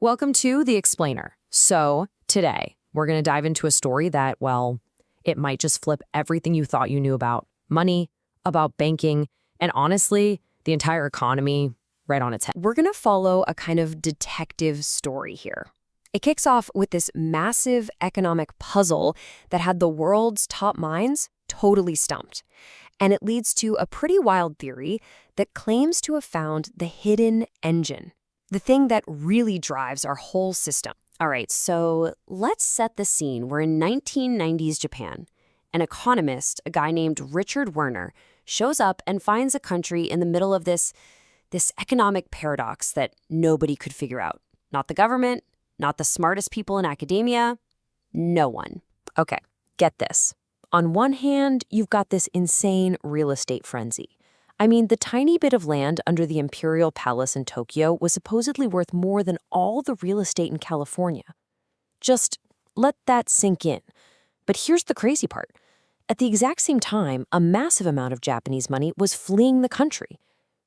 Welcome to The Explainer. So, today, we're going to dive into a story that, well, it might just flip everything you thought you knew about money, about banking, and honestly, the entire economy right on its head. We're going to follow a kind of detective story here. It kicks off with this massive economic puzzle that had the world's top minds totally stumped. And it leads to a pretty wild theory that claims to have found the hidden engine, the thing that really drives our whole system. All right, so let's set the scene. We're in 1990s Japan. An economist, a guy named Richard Werner, shows up and finds a country in the middle of this economic paradox that nobody could figure out. Not the government, not the smartest people in academia, no one. Okay, get this. On one hand, you've got this insane real estate frenzy. I mean, the tiny bit of land under the Imperial Palace in Tokyo was supposedly worth more than all the real estate in California. Just let that sink in. But here's the crazy part. At the exact same time, a massive amount of Japanese money was fleeing the country.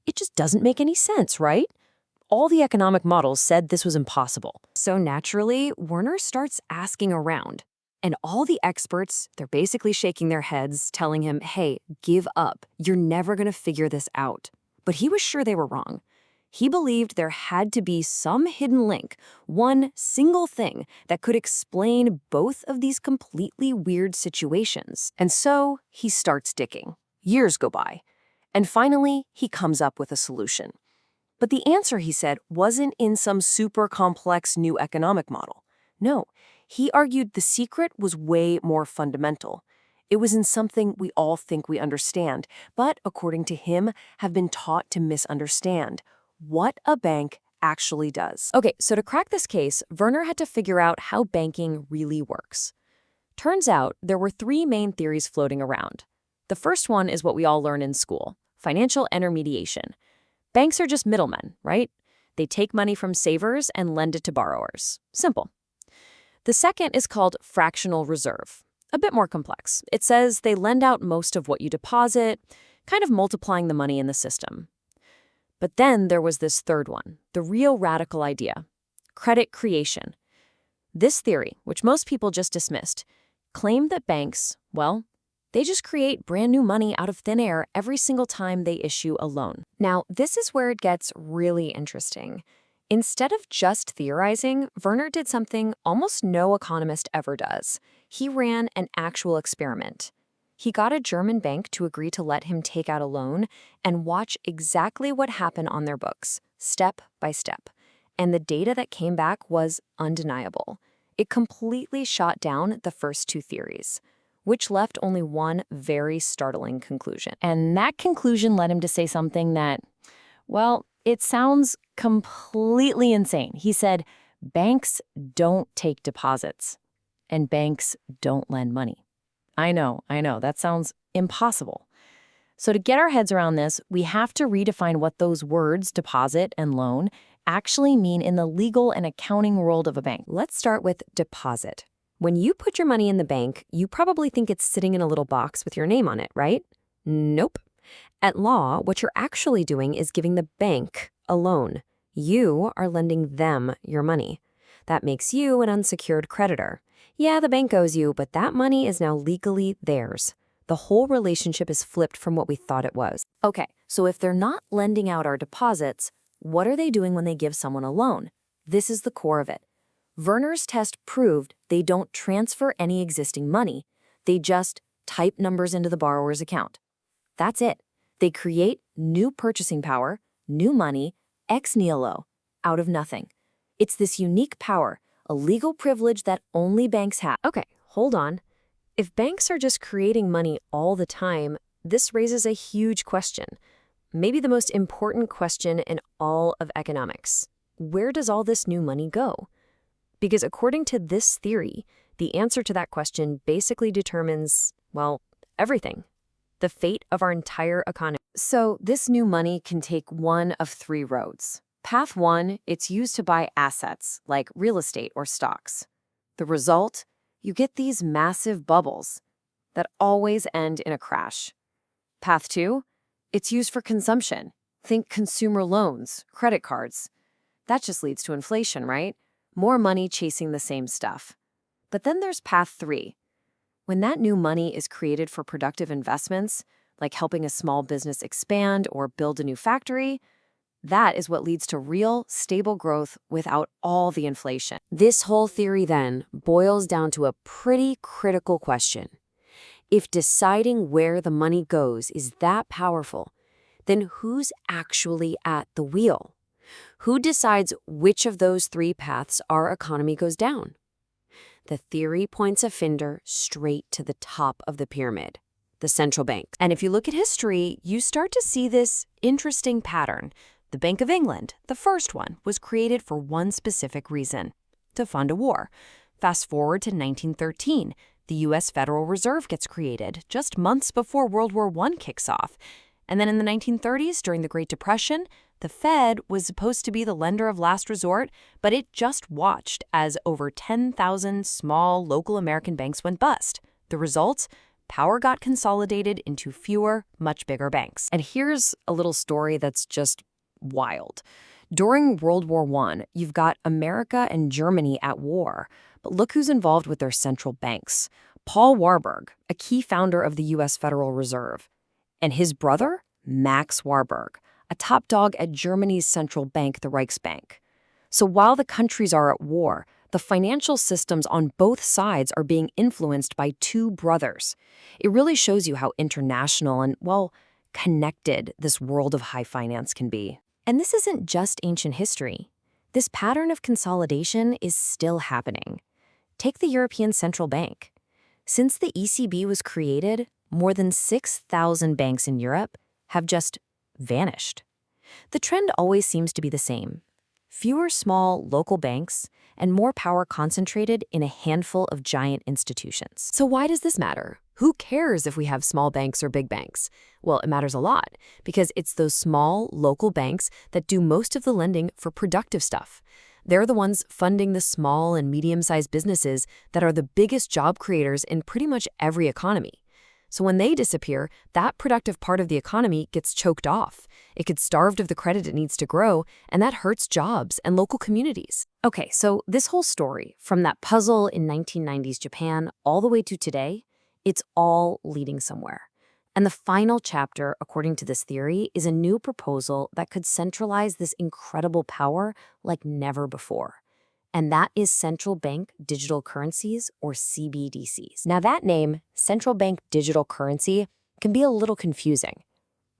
It just doesn't make any sense, right? All the economic models said this was impossible. So naturally, Werner starts asking around. And all the experts, they're basically shaking their heads, telling him, hey, give up. You're never going to figure this out. But he was sure they were wrong. He believed there had to be some hidden link, one single thing that could explain both of these completely weird situations. And so he starts digging. Years go by. And finally, he comes up with a solution. But the answer, he said, wasn't in some super complex new economic model. No, he argued the secret was way more fundamental. It was in something we all think we understand, but according to him, have been taught to misunderstand. What a bank actually does. Okay, so to crack this case, Werner had to figure out how banking really works. Turns out there were three main theories floating around. The first one is what we all learn in school, financial intermediation. Banks are just middlemen, right? They take money from savers and lend it to borrowers. Simple. The second is called fractional reserve, a bit more complex. It says they lend out most of what you deposit, kind of multiplying the money in the system. But then there was this third one, the real radical idea, credit creation. This theory, which most people just dismissed, claimed that banks, well, they just create brand new money out of thin air every single time they issue a loan. Now, this is where it gets really interesting. Instead of just theorizing, Werner did something almost no economist ever does. He ran an actual experiment. He got a German bank to agree to let him take out a loan and watch exactly what happened on their books, step by step. And the data that came back was undeniable. It completely shot down the first two theories, which left only one very startling conclusion. And that conclusion led him to say something that, well, it sounds completely insane. He said, banks don't take deposits, and banks don't lend money. I know, that sounds impossible. So to get our heads around this, we have to redefine what those words, deposit and loan, actually mean in the legal and accounting world of a bank. Let's start with deposit. When you put your money in the bank, you probably think it's sitting in a little box with your name on it, right? Nope. At law, what you're actually doing is giving the bank a loan. You are lending them your money. That makes you an unsecured creditor. Yeah, the bank owes you, but that money is now legally theirs. The whole relationship is flipped from what we thought it was. Okay, so if they're not lending out our deposits, what are they doing when they give someone a loan? This is the core of it. Werner's test proved they don't transfer any existing money. They just type numbers into the borrower's account. That's it. They create new purchasing power, new money, ex nihilo, out of nothing. It's this unique power, a legal privilege that only banks have. Okay, hold on. If banks are just creating money all the time, this raises a huge question. Maybe the most important question in all of economics. Where does all this new money go? Because according to this theory, the answer to that question basically determines, well, everything. The fate of our entire economy. So this new money can take one of three roads. Path one, it's used to buy assets like real estate or stocks. The result, you get these massive bubbles that always end in a crash. Path two, it's used for consumption. Think consumer loans, credit cards. That just leads to inflation, right? more money chasing the same stuff. But then there's path 3. When that new money is created for productive investments, like helping a small business expand or build a new factory, that is what leads to real, stable growth without all the inflation. This whole theory then boils down to a pretty critical question. If deciding where the money goes is that powerful, then who's actually at the wheel? Who decides which of those 3 paths our economy goes down? The theory points a finger straight to the top of the pyramid, the central bank. And if you look at history, you start to see this interesting pattern. The Bank of England, the first one, was created for one specific reason: to fund a war. Fast forward to 1913, the U.S. Federal Reserve gets created just months before World War I kicks off. And then in the 1930s, during the Great Depression, the Fed was supposed to be the lender of last resort, but it just watched as over 10,000 small local American banks went bust. The result? Power got consolidated into fewer, much bigger banks. And here's a little story that's just wild. During World War I, you've got America and Germany at war, but look who's involved with their central banks. Paul Warburg, a key founder of the U.S. Federal Reserve, and his brother, Max Warburg, a top dog at Germany's central bank, the Reichsbank. So while the countries are at war, the financial systems on both sides are being influenced by 2 brothers. It really shows you how international and, well, connected this world of high finance can be. And this isn't just ancient history. This pattern of consolidation is still happening. Take the European Central Bank. Since the ECB was created, more than 6,000 banks in Europe have just vanished. The trend always seems to be the same: fewer small local banks and more power concentrated in a handful of giant institutions. So why does this matter? Who cares if we have small banks or big banks? Well, it matters a lot, because it's those small local banks that do most of the lending for productive stuff. They're the ones funding the small and medium-sized businesses that are the biggest job creators in pretty much every economy. So when they disappear, that productive part of the economy gets choked off. It gets starved of the credit it needs to grow, and that hurts jobs and local communities. Okay, so this whole story, from that puzzle in 1990s Japan all the way to today, it's all leading somewhere. And the final chapter, according to this theory, is a new proposal that could centralize this incredible power like never before. And that is central bank digital currencies, or CBDCs. Now that name, central bank digital currency, can be a little confusing.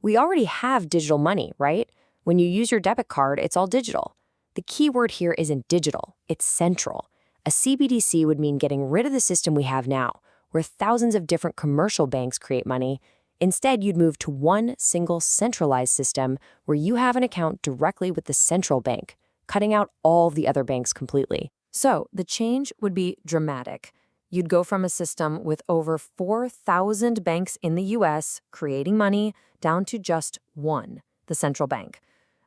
We already have digital money, right? When you use your debit card, it's all digital. The key word here isn't digital, it's central. A CBDC would mean getting rid of the system we have now, where thousands of different commercial banks create money. Instead, you'd move to one single centralized system where you have an account directly with the central bank, cutting out all the other banks completely. So the change would be dramatic. You'd go from a system with over 4,000 banks in the US creating money down to just one, the central bank.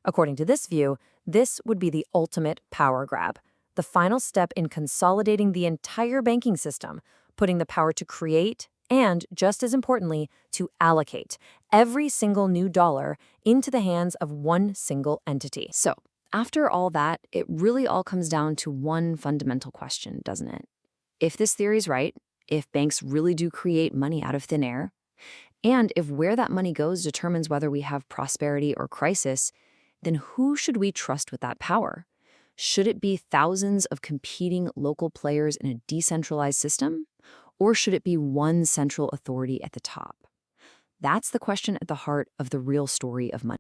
According to this view, this would be the ultimate power grab, the final step in consolidating the entire banking system, putting the power to create and, just as importantly, to allocate every single new dollar into the hands of one single entity. So, after all that, it really all comes down to one fundamental question, doesn't it? If this theory's right, if banks really do create money out of thin air, and if where that money goes determines whether we have prosperity or crisis, then who should we trust with that power? Should it be thousands of competing local players in a decentralized system? Or should it be one central authority at the top? That's the question at the heart of the real story of money.